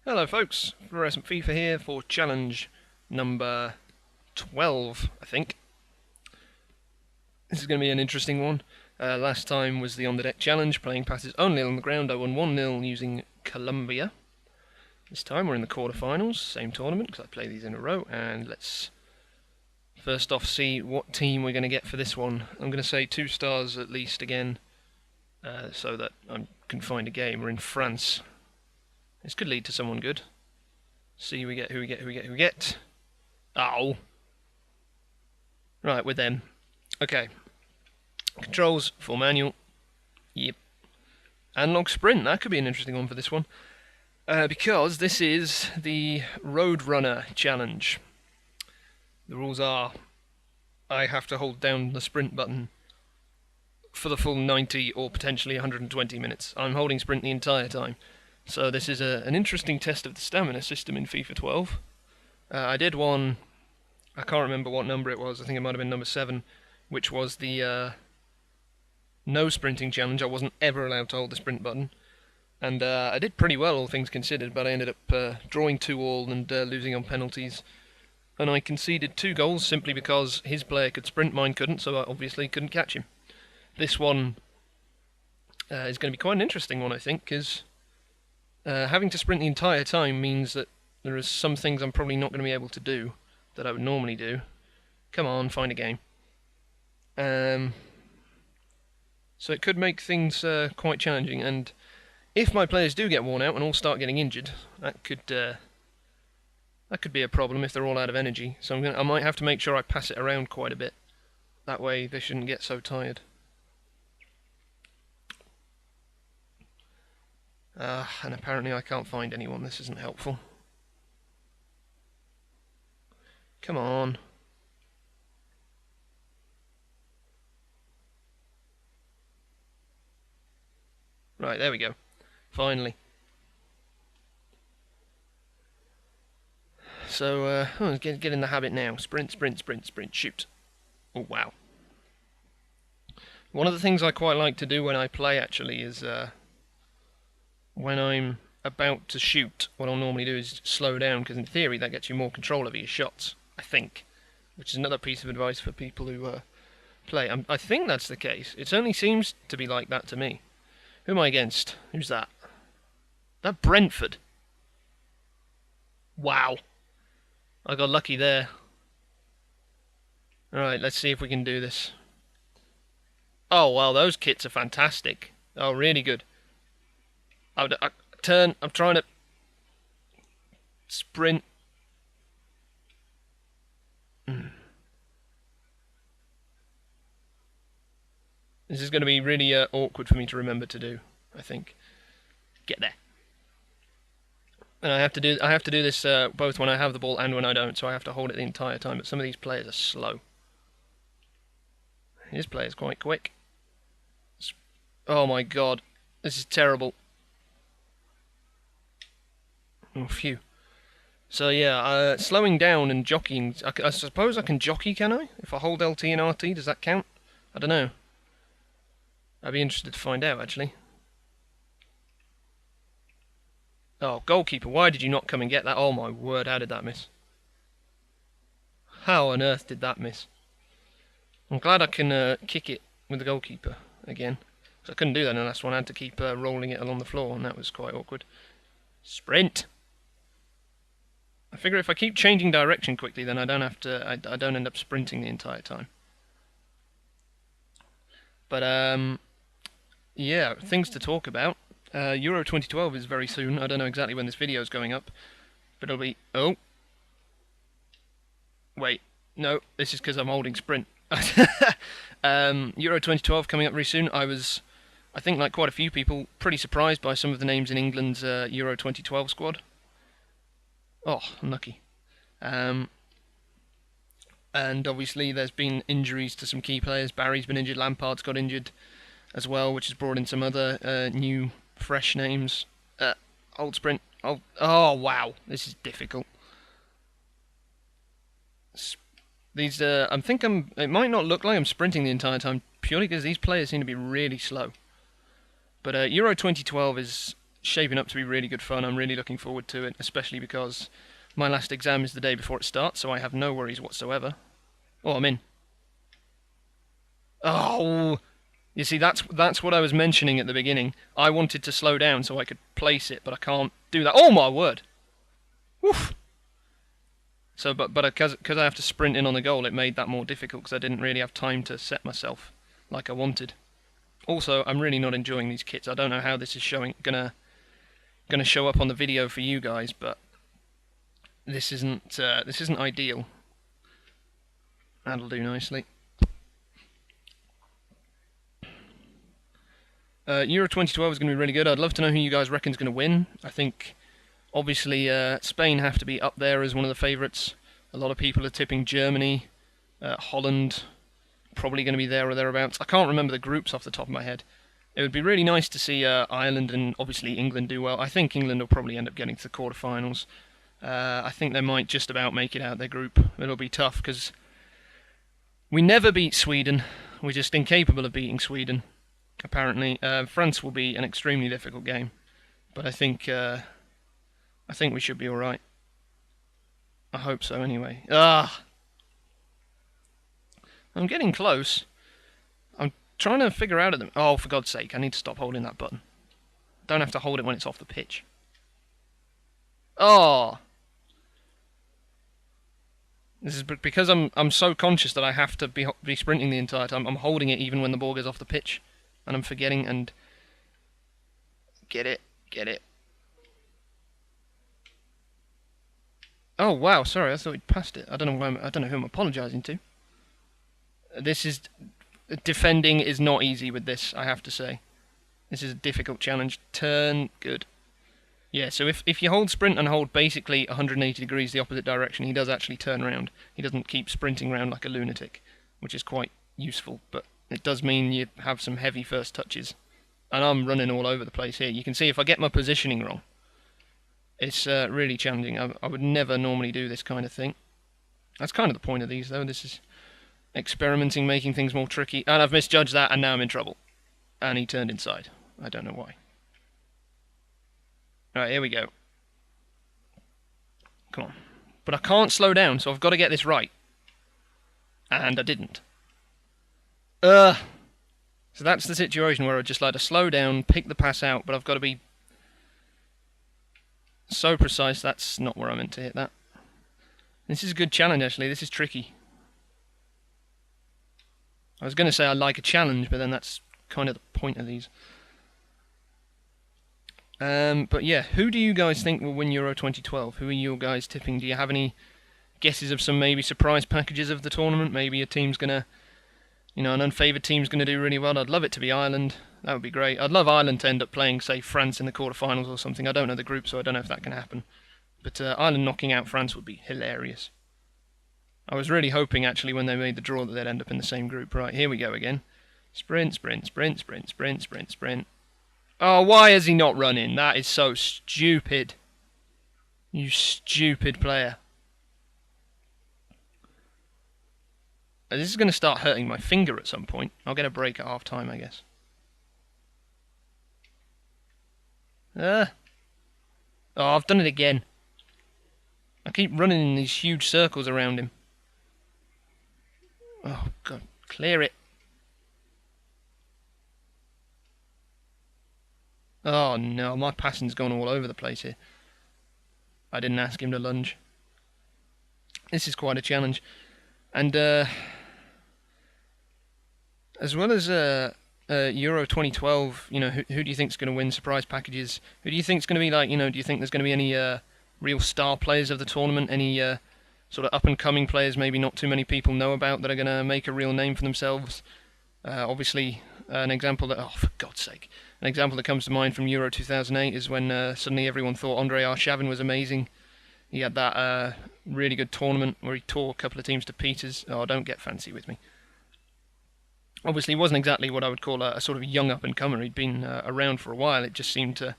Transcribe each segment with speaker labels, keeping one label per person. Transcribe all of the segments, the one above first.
Speaker 1: Hello folks, Fluorescent FIFA here for challenge number 12, I think. This is going to be an interesting one. Last time was the on the deck challenge, playing passes only on the ground. I won 1-0 using Colombia. This time we're in the quarterfinals, same tournament, because I play these in a row, and let's first off see what team we're going to get for this one. I'm going to say 2 stars at least again, so that I can find a game. We're in France. This could lead to someone good. See who we get. Oh! Right, with them. Okay. Controls, full manual. Yep. Analog sprint, that could be an interesting one for this one. Because this is the Roadrunner challenge. The rules are, I have to hold down the sprint button for the full 90 or potentially 120 minutes. I'm holding sprint the entire time. So this is an interesting test of the stamina system in FIFA 12. I did one, I can't remember what number it was, I think it might have been number 7, which was the no sprinting challenge. I wasn't ever allowed to hold the sprint button. And I did pretty well, all things considered, but I ended up drawing 2-2 and losing on penalties. And I conceded 2 goals simply because his player could sprint, mine couldn't, so I obviously couldn't catch him. This one is going to be quite an interesting one, I think, because having to sprint the entire time means that there are some things I'm probably not going to be able to do that I would normally do. Come on, find a game. So it could make things quite challenging, and if my players do get worn out and all start getting injured, that could be a problem if they're all out of energy. So I might have to make sure I pass it around quite a bit. That way they shouldn't get so tired. And apparently I can't find anyone. This isn't helpful. Come on. Right, there we go. Finally. So, get in the habit now. Sprint, sprint, sprint, sprint, shoot. Oh, wow. One of the things I quite like to do when I play, actually, is when I'm about to shoot, what I'll normally do is slow down, because in theory that gets you more control over your shots, I think. Which is another piece of advice for people who play. I think that's the case. It certainly seems to be like that to me. Who am I against? Who's that? That Brentford. Wow. I got lucky there. Alright, let's see if we can do this. Oh, wow, those kits are fantastic. Oh, really good. I turn, I'm trying to sprint. This is going to be really awkward for me to remember to do, I think. Get there. And I have to do this both when I have the ball and when I don't, so I have to hold it the entire time. But some of these players are slow. His player's quite quick. Oh my god, this is terrible. Oh, phew. So yeah, slowing down and jockeying. I suppose I can jockey, can I? If I hold LT and RT, does that count? I don't know. I'd be interested to find out, actually. Oh, goalkeeper, why did you not come and get that? Oh my word, how did that miss? How on earth did that miss? I'm glad I can kick it with the goalkeeper again. So I couldn't do that in the last one. I had to keep rolling it along the floor, and that was quite awkward. Sprint! I figure if I keep changing direction quickly, then I don't have to. I don't end up sprinting the entire time. But yeah, things to talk about. Euro 2012 is very soon. I don't know exactly when this video is going up, but it'll be. Oh, wait, no, this is because I'm holding sprint. Euro 2012 coming up very soon. I think, like quite a few people, pretty surprised by some of the names in England's Euro 2012 squad. Oh, unlucky. And obviously there's been injuries to some key players. Barry's been injured, Lampard's got injured as well, which has brought in some other new, fresh names. Old sprint. Oh, wow, this is difficult. These, it might not look like I'm sprinting the entire time, purely because these players seem to be really slow. But Euro 2012 is shaping up to be really good fun. I'm really looking forward to it, especially because my last exam is the day before it starts, so I have no worries whatsoever. Oh, I'm in. Oh, you see, that's what I was mentioning at the beginning. I wanted to slow down so I could place it, but I can't do that. Oh my word! Woof. So, but because I have to sprint in on the goal, it made that more difficult because I didn't really have time to set myself like I wanted. Also, I'm really not enjoying these kits. I don't know how this is gonna show up on the video for you guys, but this isn't ideal. That'll do nicely. Euro 2012 is going to be really good. I'd love to know who you guys reckon is going to win. I think, obviously, Spain have to be up there as one of the favourites. A lot of people are tipping Germany, Holland, probably going to be there or thereabouts. I can't remember the groups off the top of my head. It would be really nice to see Ireland and obviously England do well. I think England will probably end up getting to the quarterfinals. I think they might just about make it out their group. It'll be tough because we never beat Sweden. We're just incapable of beating Sweden. Apparently, France will be an extremely difficult game, but I think we should be all right. I hope so, anyway. I'm getting close. I'm trying to figure out at them. Oh, for God's sake! I need to stop holding that button. Don't have to hold it when it's off the pitch. Oh. This is because I'm so conscious that I have to be sprinting the entire time. I'm holding it even when the ball goes off the pitch. And I'm forgetting and get it. Oh wow, sorry, I thought we'd passed it. I don't know who I'm apologising to. This is defending is not easy with this, I have to say. This is a difficult challenge. Turn, good. Yeah, so if you hold sprint and hold basically 180 degrees the opposite direction, he does actually turn around. He doesn't keep sprinting around like a lunatic, which is quite useful, but it does mean you have some heavy first touches. And I'm running all over the place here. You can see if I get my positioning wrong, it's really challenging. I would never normally do this kind of thing. That's kind of the point of these, though. This is experimenting, making things more tricky. And I've misjudged that, and now I'm in trouble. And he turned inside. I don't know why. Alright, here we go. Come on. But I can't slow down, so I've got to get this right. And I didn't. So that's the situation where I'd just like to slow down, pick the pass out, but I've got to be so precise. That's not where I meant to hit that. This is a good challenge, actually. This is tricky. I was going to say I like a challenge, but then that's kind of the point of these. But yeah, who do you guys think will win Euro 2012? Who are you guys tipping? Do you have any guesses of some maybe surprise packages of the tournament? Maybe a team's going to... an unfavoured team's going to do really well. I'd love it to be Ireland. That would be great. I'd love Ireland to end up playing, say, France in the quarterfinals or something. I don't know the group, so I don't know if that can happen. But Ireland knocking out France would be hilarious. I was really hoping, actually, when they made the draw that they'd end up in the same group. Right, here we go again. Sprint, sprint, sprint, sprint, sprint, sprint, sprint. Oh, why is he not running? That is so stupid. You stupid player. This is going to start hurting my finger at some point. I'll get a break at half time, I guess. Oh, I've done it again. I keep running in these huge circles around him. Oh, God. Clear it. Oh, no. My passing's gone all over the place here. I didn't ask him to lunge. This is quite a challenge. And, as well as Euro 2012, who do you think's going to win surprise packages? Who do you think's going to be like, do you think there's going to be any real star players of the tournament? Any sort of up-and-coming players maybe not too many people know about that are going to make a real name for themselves? Obviously, an example that, oh, for God's sake, an example that comes to mind from Euro 2008 is when suddenly everyone thought Andrei Arshavin was amazing. He had that really good tournament where he tore a couple of teams to pieces. Oh, don't get fancy with me. Obviously, he wasn't exactly what I would call a sort of young up-and-comer. He'd been around for a while. It just seemed to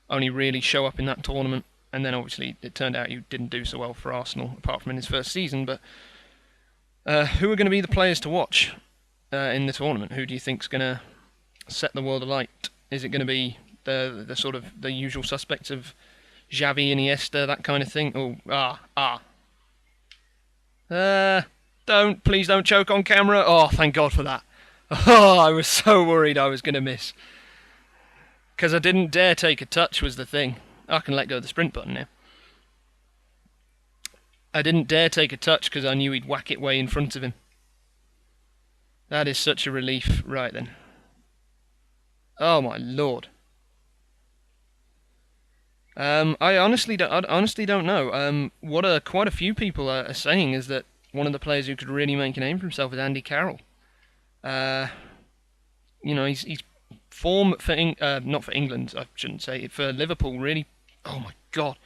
Speaker 1: only really show up in that tournament. And then, obviously, it turned out he didn't do so well for Arsenal, apart from in his first season. But Who are going to be the players to watch in the tournament? Who do you think's going to set the world alight? Is it going to be the sort of the usual suspects of Xavi, Iniesta, that kind of thing? Please don't choke on camera. Oh, thank God for that. Oh, I was so worried I was going to miss. Because I didn't dare take a touch was the thing. I can let go of the sprint button now. I didn't dare take a touch because I knew he'd whack it way in front of him. That is such a relief. Right then. Oh my lord. I honestly don't know. What quite a few people are saying is that one of the players who could really make a name for himself is Andy Carroll. You know, he's form for not for England, I shouldn't say, for Liverpool really. Oh my God,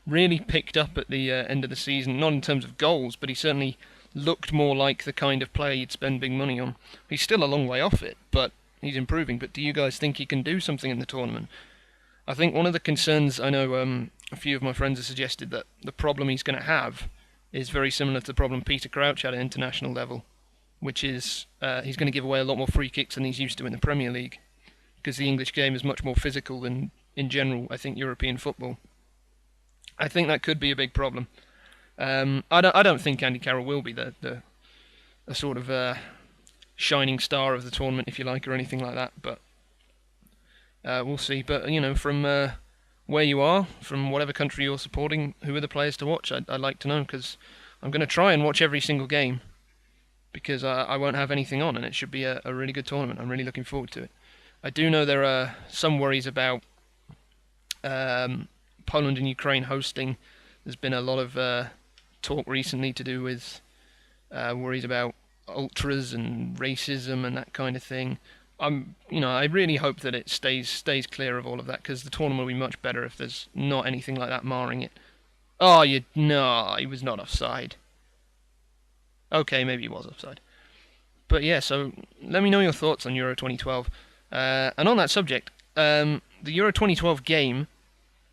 Speaker 1: really picked up at the end of the season. Not in terms of goals, but he certainly looked more like the kind of player you'd spend big money on. He's still a long way off it, but he's improving. But do you guys think he can do something in the tournament? I think one of the concerns, I know a few of my friends have suggested that the problem he's going to have is very similar to the problem Peter Crouch had at international level, which is he's going to give away a lot more free kicks than he's used to in the Premier League, because the English game is much more physical than, in general, I think, European football. I think that could be a big problem. I don't think Andy Carroll will be the sort of shining star of the tournament, if you like, or anything like that, but we'll see. But, you know, from where you are, from whatever country you're supporting, who are the players to watch? I'd like to know, because I'm going to try and watch every single game, because I won't have anything on, and it should be a really good tournament. I'm really looking forward to it. I do know there are some worries about Poland and Ukraine hosting. There's been a lot of talk recently to do with worries about ultras and racism and that kind of thing. I really hope that it stays clear of all of that, because the tournament will be much better if there's not anything like that marring it. Oh, no, he was not offside. Okay, maybe he was offside. But yeah, so let me know your thoughts on Euro 2012. And on that subject, the Euro 2012 game,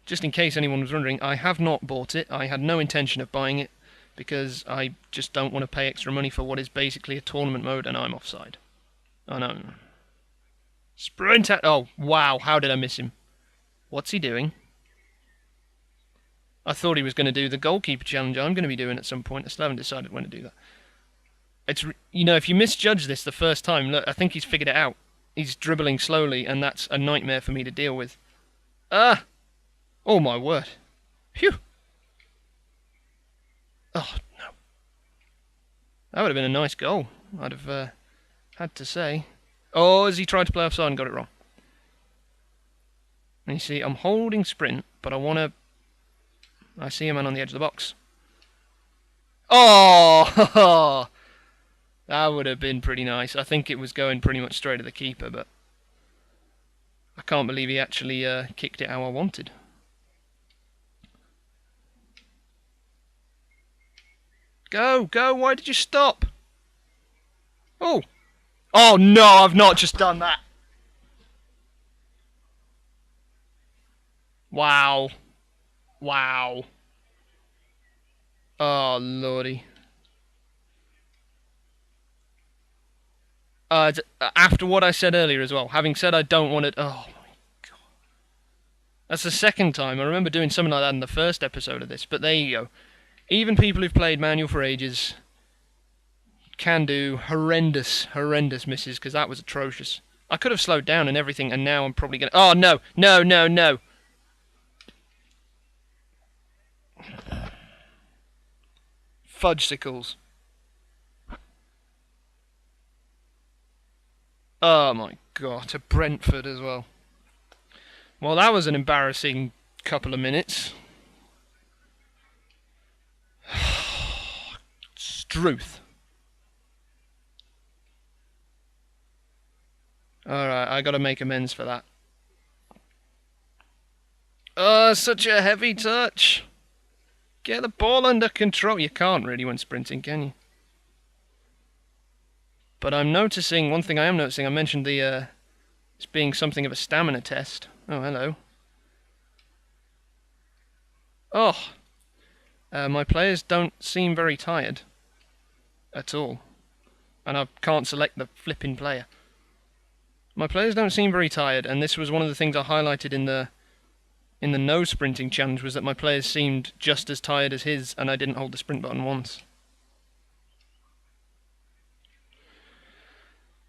Speaker 1: just in case anyone was wondering, I have not bought it. I had no intention of buying it, because I just don't want to pay extra money for what is basically a tournament mode, and I'm offside. Oh no. Sprint at... Oh, wow, how did I miss him? What's he doing? I thought he was going to do the goalkeeper challenge I'm going to be doing at some point. I still haven't decided when to do that. It's, you know, if you misjudge this the first time, look, I think he's figured it out. He's dribbling slowly, and that's a nightmare for me to deal with. Oh my word. Phew! Oh, no. That would have been a nice goal, I'd have had to say. Oh, as he tried to play offside and got it wrong. And you see, I'm holding sprint, but I see a man on the edge of the box. Oh! That would have been pretty nice. I think it was going pretty much straight at the keeper, but I can't believe he actually kicked it how I wanted. Go, why did you stop? Oh! Oh no, I've not just done that. Wow. Wow. Oh, lordy. After what I said earlier as well, having said I don't want it... Oh, my God. That's the second time. I remember doing something like that in the first episode of this, but there you go. Even people who've played manual for ages can do horrendous misses, because that was atrocious. I could have slowed down and everything, and now I'm probably going to... Oh, no! No! Fudgesicles. Oh my God, to Brentford as well. Well, that was an embarrassing couple of minutes. Struth. Alright, I gotta make amends for that. Oh, such a heavy touch. Get the ball under control. You can't really when sprinting, can you? But I'm noticing, one thing I am noticing, I mentioned it's being something of a stamina test. Oh, hello. Oh. My players don't seem very tired. at all. And I can't select the flipping player. My players don't seem very tired, and this was one of the things I highlighted in the no sprinting challenge, was that my players seemed just as tired as his, and I didn't hold the sprint button once.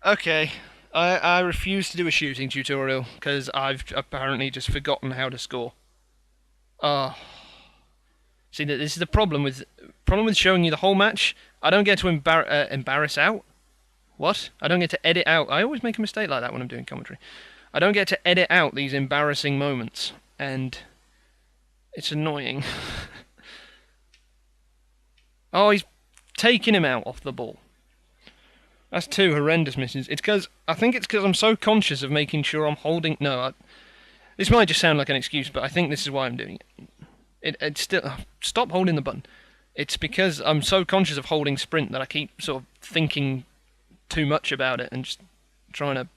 Speaker 1: Okay, I refuse to do a shooting tutorial, because I've apparently just forgotten how to score. Oh. See, this is the problem with showing you the whole match. I don't get to embarrass out. What? I don't get to edit out. I always make a mistake like that when I'm doing commentary. I don't get to edit out these embarrassing moments, and it's annoying. Oh, he's taking him out off the ball. That's 2 horrendous misses. I think it's because I'm so conscious of making sure I'm holding... No, this might just sound like an excuse, but I think this is why I'm doing it. It's still... Stop holding the button. It's because I'm so conscious of holding sprint that I keep sort of thinking too much about it and just trying to...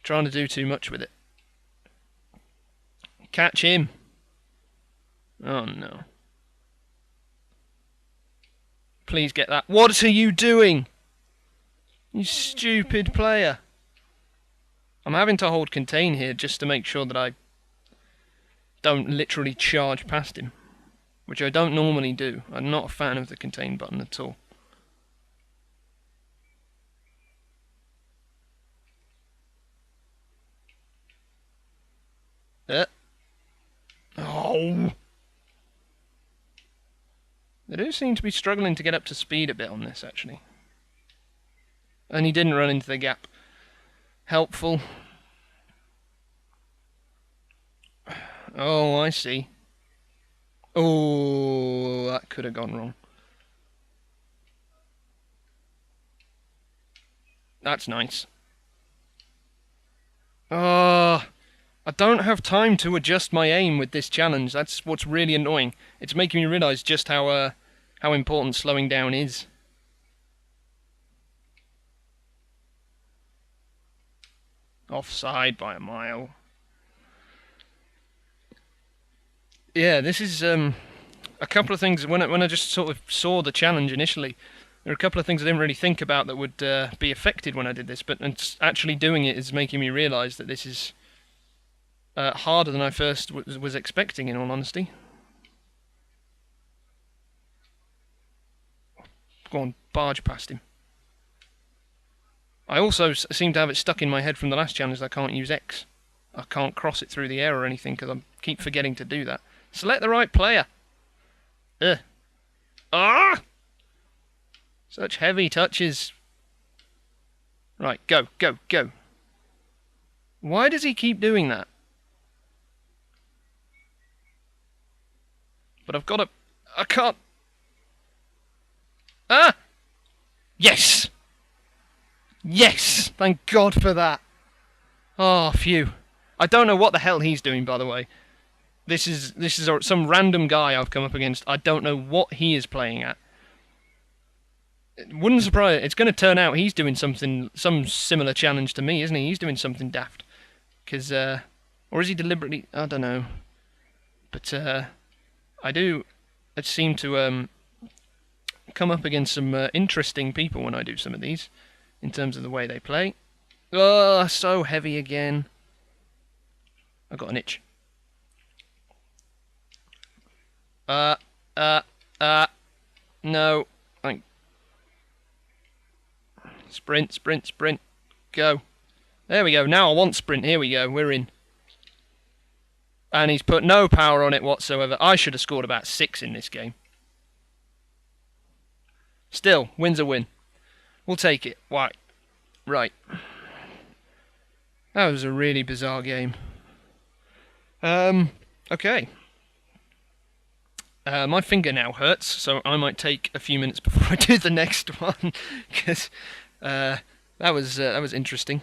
Speaker 1: Trying to do too much with it. Catch him. Oh, no. Please get that. What are you doing? You stupid player. I'm having to hold contain here just to make sure that I don't literally charge past him, which I don't normally do. I'm not a fan of the contain button at all. Oh! They do seem to be struggling to get up to speed a bit on this, actually. And he didn't run into the gap. Helpful. Oh, I see. Oh, that could have gone wrong. That's nice. I don't have time to adjust my aim with this challenge. That's what's really annoying. It's making me realise just how important slowing down is. Offside by a mile. Yeah, this is a couple of things. When I just sort of saw the challenge initially, there are a couple of things I didn't really think about that would be affected when I did this. But actually doing it is making me realise that this is harder than I first was expecting, in all honesty. Go on, barge past him. I also seem to have it stuck in my head from the last challenge that I can't use X. I can't cross it through the air or anything because I keep forgetting to do that. Select the right player. Ah! Such heavy touches. Right, go, go, go. Why does he keep doing that? But I've got to... I can't... Ah! Yes! Yes! Thank God for that. Oh, phew. I don't know what the hell he's doing, by the way. This is some random guy I've come up against. I don't know what he is playing at. It wouldn't surprise... It's going to turn out he's doing some similar challenge to me, isn't he? He's doing something daft. Because, or is he deliberately... I don't know. But, I seem to, come up against some interesting people when I do some of these, in terms of the way they play. Oh, so heavy again. I've got an itch. No. Sprint, sprint, sprint. Go. There we go. Now I want sprint. Here we go. We're in. And he's put no power on it whatsoever. I should have scored about 6 in this game. Still, win's a win. We'll take it. Why? Right. That was a really bizarre game. Okay. My finger now hurts, so I might take a few minutes before I do the next one, because that was interesting.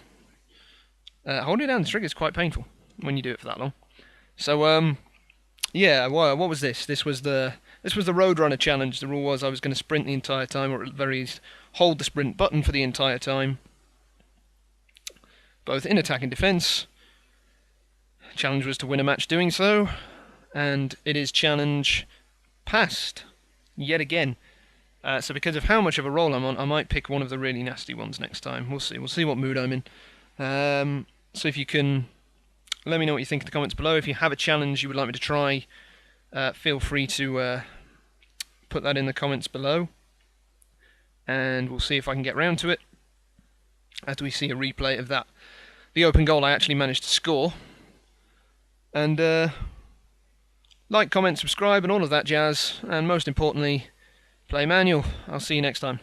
Speaker 1: Holding down the trigger is quite painful when you do it for that long. So yeah, what was this? This was the Roadrunner challenge. The rule was I was going to sprint the entire time, or at the very least hold the sprint button for the entire time, both in attack and defence. Challenge was to win a match doing so, and it is challenge passed. yet again. So because of how much of a roll I'm on, I might pick one of the really nasty ones next time. We'll see. We'll see what mood I'm in. So if you can let me know what you think in the comments below. If you have a challenge you would like me to try, feel free to put that in the comments below. And we'll see if I can get round to it after we see a replay of that. The open goal I actually managed to score. And like, comment, subscribe and all of that jazz. And most importantly, play manual. I'll see you next time.